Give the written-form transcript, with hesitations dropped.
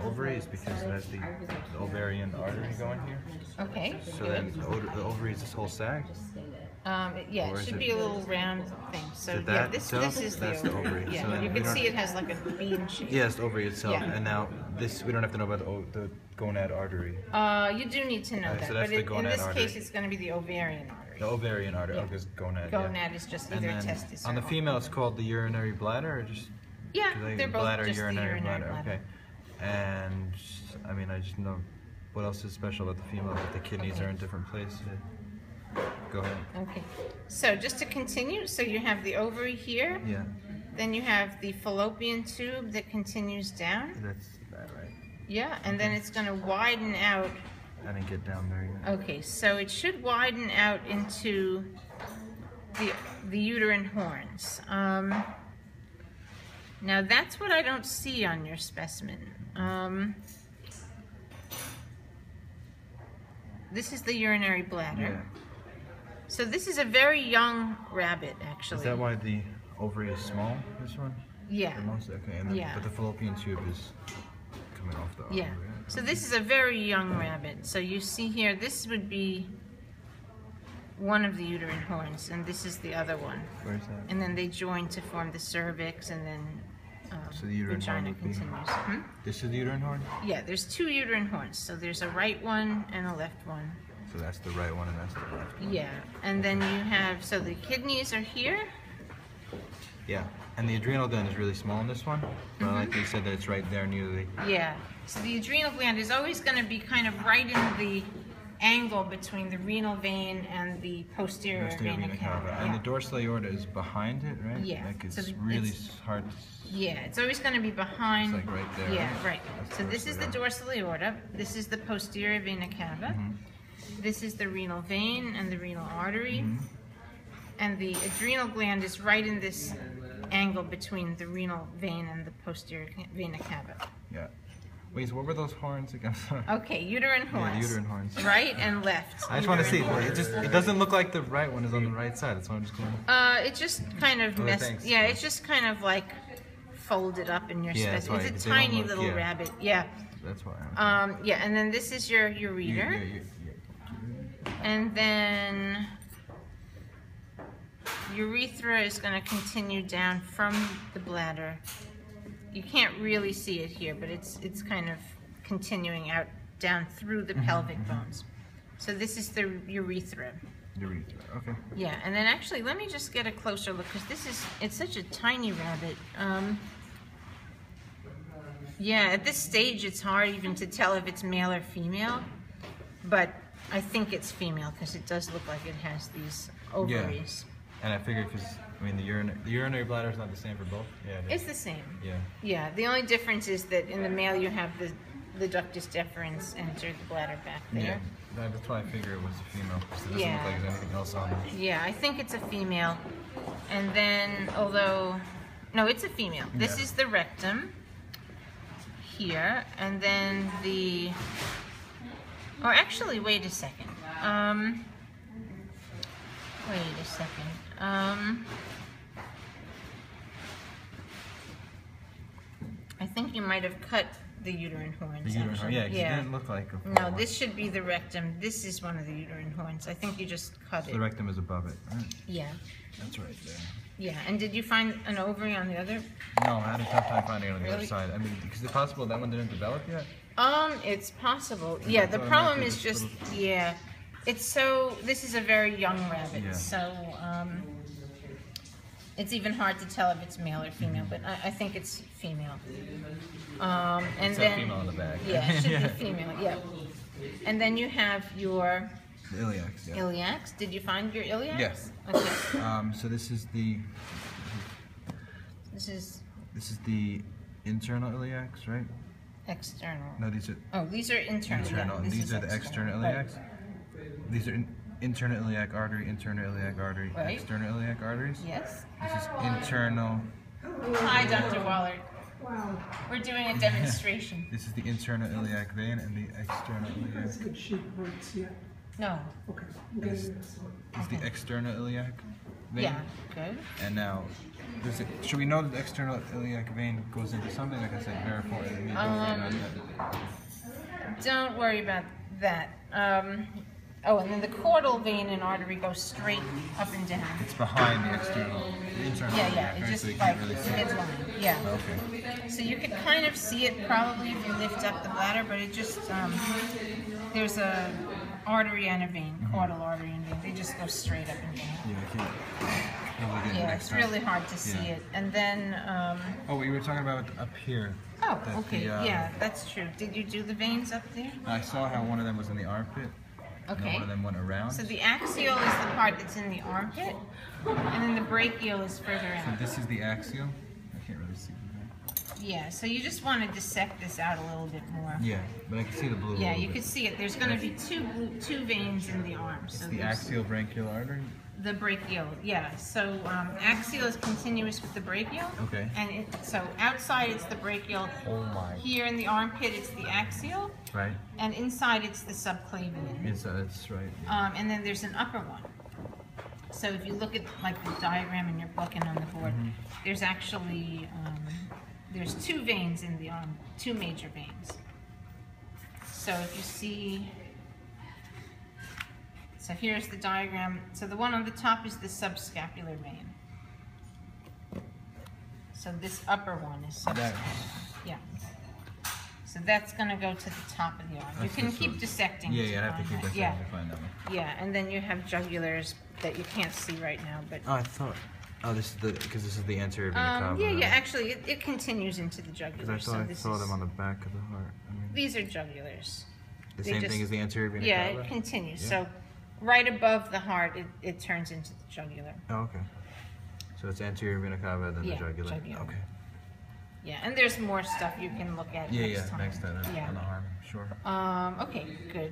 ovary is because it has the ovarian artery going here. Okay. So good. then the ovary is this whole sac. Yeah, it should be a little round thing. So that yeah, this is that's the the ovary. Yeah, So then you we can don't- see it has like a bean shape. Yes, the ovary itself. Yeah. And now this, we don't have to know about the gonad artery. You do need to know that, so that's but the in gonad this artery. case, it's going to be the ovarian artery. The ovarian artery, Yeah. because gonad. Gonad is just And either a then testis. on or the female, it's called the urinary bladder, or just Yeah, they're both bladder, just urinary the urinary bladder. Okay. And I mean, I just know what else is special about the female, that the kidneys are in different places. Go ahead. Okay, so just to continue, so you have the ovary here, Yeah, then you have the fallopian tube that continues down. that's that, right? Yeah, and then it's going to widen out. I didn't get down there yet. Okay, so it should widen out into the uterine horns. Now that's what I don't see on your specimen. This is the urinary bladder. Yeah. So this is a very young rabbit, actually. Is that why the ovary is small, this one? Yeah. The most, okay, and then, Yeah. but the fallopian tube is coming off the ovary. Yeah. So this is a very young rabbit. So you see here, this would be one of the uterine horns, and this is the other one. Where's that? And then they join to form the cervix, and then So the uterine horn vagina would be- continues. Hmm? This is the uterine horn? Yeah, there's two uterine horns. So there's a right one and a left one. So that's the right one and that's the left one. Yeah, and then you have, so the kidneys are here. Yeah, and the adrenal gland is really small in this one, but Mm-hmm. like you said, that it's right there near the... Yeah, so the adrenal gland is always going to be kind of right in the angle between the renal vein and the posterior vena cava. And Yeah. the dorsal aorta is behind it, right? Yeah, Like it's so really it's- hard to... Yeah, it's always going to be behind. It's like right there. Yeah, right. That's So this is the dorsal aorta. This is the posterior vena cava. This is the renal vein and the renal artery. And the adrenal gland is right in this angle between the renal vein and the posterior vena cava. Yeah. Wait, so what were those horns again? Sorry. Okay, uterine horns. Yeah, the uterine horns. Right and left. I just want to see. uterine horns. It doesn't look like the right one is on the right side. That's why I'm just going. It just kind of Okay, messed. thanks. Yeah, it's just kind of like folded up in your Yeah, that's specimen. why, It's a 'cause they don't tiny look- little yeah. rabbit. Yeah. That's why. Yeah, and then this is your ureter. And then urethra is going to continue down from the bladder. You can't really see it here, but it's kind of continuing out down through the pelvic bones. So this is the urethra. Urethra. Okay. Yeah, and then actually, let me just get a closer look, because it's such a tiny rabbit. Yeah, at this stage, it's hard even to tell if it's male or female, but I think it's female because it does look like it has these ovaries. And I figured because I mean the urinary bladder is not the same for both. Yeah. It is. It's the same. Yeah. Yeah, the only difference is that in the male you have the ductus deferens enter the bladder back there. Yeah. That's why I figured it was a female. Because it doesn't Yeah. look like there's anything else on it. Yeah, I think it's a female. And then, although, no, it's a female. This Yeah. is the rectum here, and then or actually, wait a second. Wait a second. I think you might have cut the uterine horns. The uterine horn. actually. Yeah, 'cause it didn't look like a full No, one. this should be the rectum. This is one of the uterine horns. I think you just cut So it. the rectum is above it. Right? Yeah. That's right there. Yeah, and did you find an ovary on the other? No, I had a tough time finding it on the other Really? side. I mean, is it possible that one didn't develop yet? It's possible. Yeah, the thought it problem might be is this just, little- yeah, this is a very young rabbit, Yeah. so, it's even hard to tell if it's male or female, but I think it's female. And It's then, a female in the back. yeah, it should Yeah. be female, yeah. And then you have your The iliacs. Yeah. iliacs. Did you find your iliacs? Yes. Okay. So this is the internal iliacs, right? External. No, these are Oh, these are internal. internal. Yeah, And this these is are the external Right. iliacs. These are internal iliac artery, internal iliac artery, Right. external iliac arteries. Yes. This is internal. Hi, Dr. Waller. We're doing a demonstration. This is the internal iliac vein and the external iliac. Good sheet words, yeah. No. Okay. I'm getting this. Is the external iliac vein. Yeah, good. And now, should we know that the external iliac vein goes into something? Like I said, Don't worry about that. Oh, and then the caudal vein and artery goes straight up and down. It's behind the external, the internal. Yeah, right? it's just so you like can't really see it. midline. Yeah. Okay. So you could kind of see it probably if you lift up the bladder, but it just there's a artery and a vein, caudal artery and vein. They just go straight up and down. Yeah, I can't. Yeah, it's really hard to see it. And then. Oh, what you were talking about up here. Oh, okay. Yeah, that's true. Did you do the veins up there? I saw how one of them was in the armpit. Okay. And one of them went around. So the axial is the part that's in the armpit, and then the brachial is further So out. this is the axial. I can't really see the vein. Yeah, so you just want to dissect this out a little bit more. Yeah, but I can see the blue. Yeah, you can see it. There's going to be two veins in the arm. It's So the axial branchial artery. the brachial, yeah. So axial is continuous with the brachial. Okay. And so outside it's the brachial. Oh my. Here in the armpit it's the axial. Right. And inside it's the subclavian. That's right. And then there's an upper one. So if you look at like the diagram in your book and on the board, there's actually there's two veins in the arm, two major veins. So if you see, so here's the diagram. So the one on the top is the subscapular vein. So this upper one is subscapular. Yeah. So that's going to go to the top of the arm. You can keep dissecting. Yeah, I have to keep dissecting to find that one. Yeah, and then you have jugulars that you can't see right now, but. Oh, I thought. Oh, this is because this is the anterior vena cava. Yeah. Actually, it continues into the jugular. Because I saw them on the back of the heart. These are jugulars. The same thing as the anterior vena cava. Yeah, it continues. Yeah. So, right above the heart, it turns into the jugular. Oh, okay. So it's anterior vena cava, then the jugular. Okay. Yeah, and there's more stuff you can look at next time. Next time on the arm, sure. Okay, good.